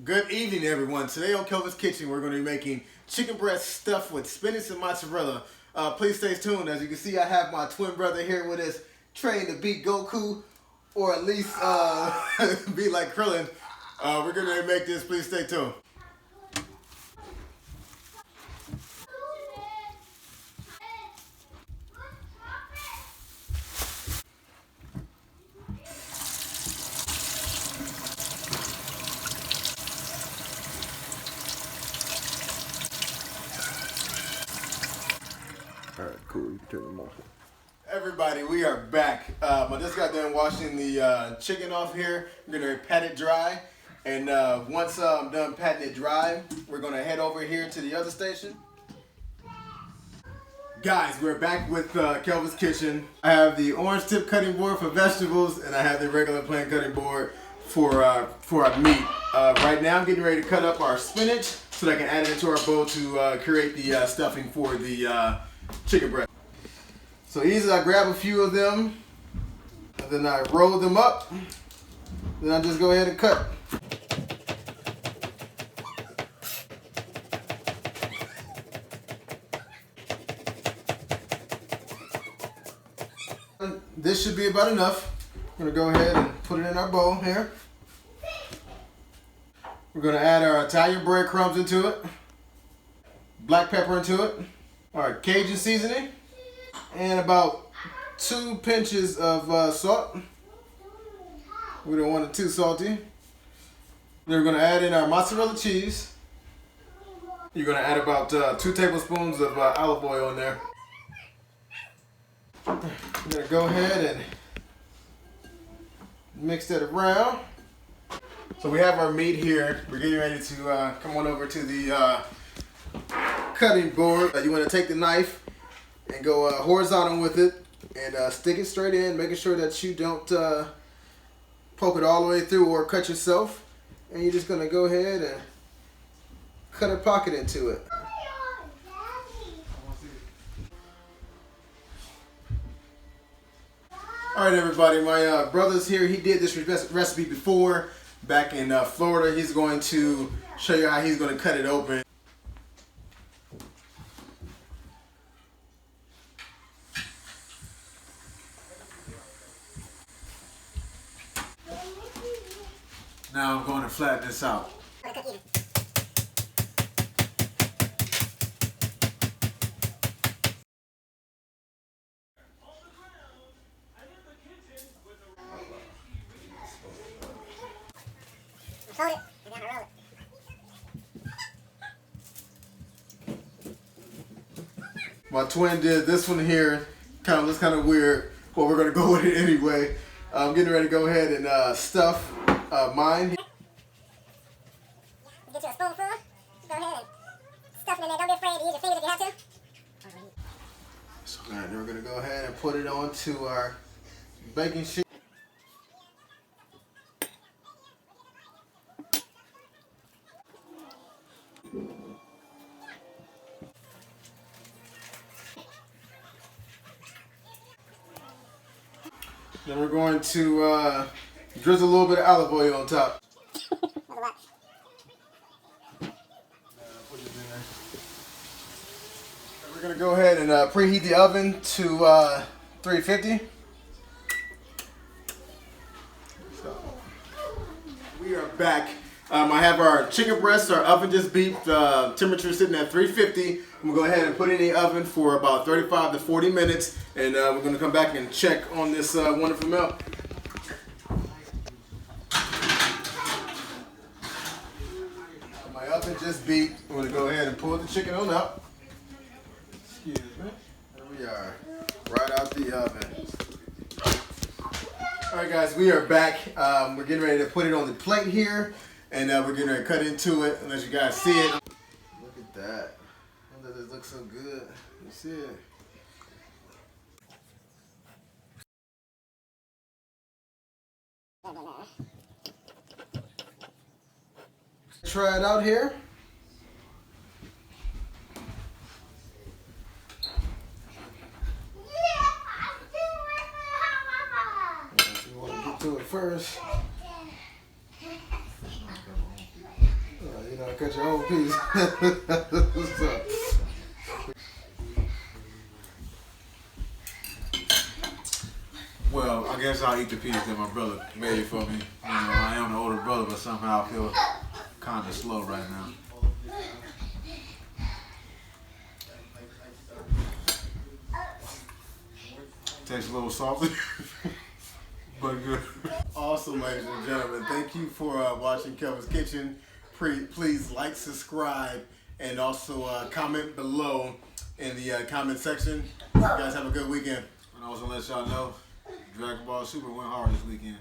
Good evening, everyone. Today on Kelvin's Kitchen, we're going to be making chicken breast stuffed with spinach and mozzarella. Please stay tuned. As you can see, I have my twin brother here with us, trained to beat Goku, or at least be like Krillin. We're going to make this. Please stay tuned. Alright, cool. You can turn them off. Everybody, we are back. I just got done washing the chicken off here. We're going to pat it dry. And once I'm done patting it dry, we're going to head over here to the other station. Guys, we're back with Kelvin's Kitchen. I have the orange tip cutting board for vegetables, and I have the regular plain cutting board for our meat. Right now I'm getting ready to cut up our spinach so that I can add it into our bowl to create the stuffing for the chicken breast. So easy, I grab a few of them, and then I roll them up, then I just go ahead and cut. This should be about enough. I'm gonna go ahead and put it in our bowl here. We're gonna add our Italian breadcrumbs into it, black pepper into it, our Cajun seasoning, and about 2 pinches of salt. We don't want it too salty. Then we're gonna add in our mozzarella cheese. You're gonna add about 2 tablespoons of olive oil in there. I'm gonna go ahead and mix that around. So we have our meat here. We're getting ready to come on over to the cutting board. You want to take the knife and go horizontal with it and stick it straight in, making sure that you don't poke it all the way through or cut yourself. And you're just gonna go ahead and cut a pocket into it. Alright everybody, my brother's here. He did this recipe before back in Florida. He's going to show you how he's going to cut it open. Now I'm going to flatten this out. Hold it, and then roll it. My twin did this one here. Looks kind of weird, but we're gonna go with it anyway. I'm getting ready to go ahead and stuff mine. Get you a spoonful. Go ahead and stuff it in there. Don't be afraid to use your fingers if you have to. So then we're gonna go ahead and put it onto our baking sheet. Then we're going to drizzle a little bit of olive oil on top. We're going to go ahead and preheat the oven to 350. So, we are back. I have our chicken breast. Our oven just beeped. Temperature sitting at 350. I'm going to go ahead and put it in the oven for about 35 to 40 minutes. And we're going to come back and check on this wonderful milk. My oven just beeped. I'm going to go ahead and pull the chicken on up. Excuse me. There we are. Right out the oven. Alright guys, we are back. We're getting ready to put it on the plate here. And we're getting ready to cut into it and let you guys see it. Look at that. Oh, does it look so good? You see it? Try it out here. If you want to get to it first. gotta cut your own piece. What's up? Well, I guess I'll eat the piece that my brother made for me. You know, I am the older brother, but somehow I feel kind of slow right now. Tastes a little salty, but good. Awesome, ladies and gentlemen. Thank you for watching Kelvin's Kitchen. Please like, subscribe, and also comment below in the comment section. You guys have a good weekend. And I also let y'all know, Dragon Ball Super went hard this weekend.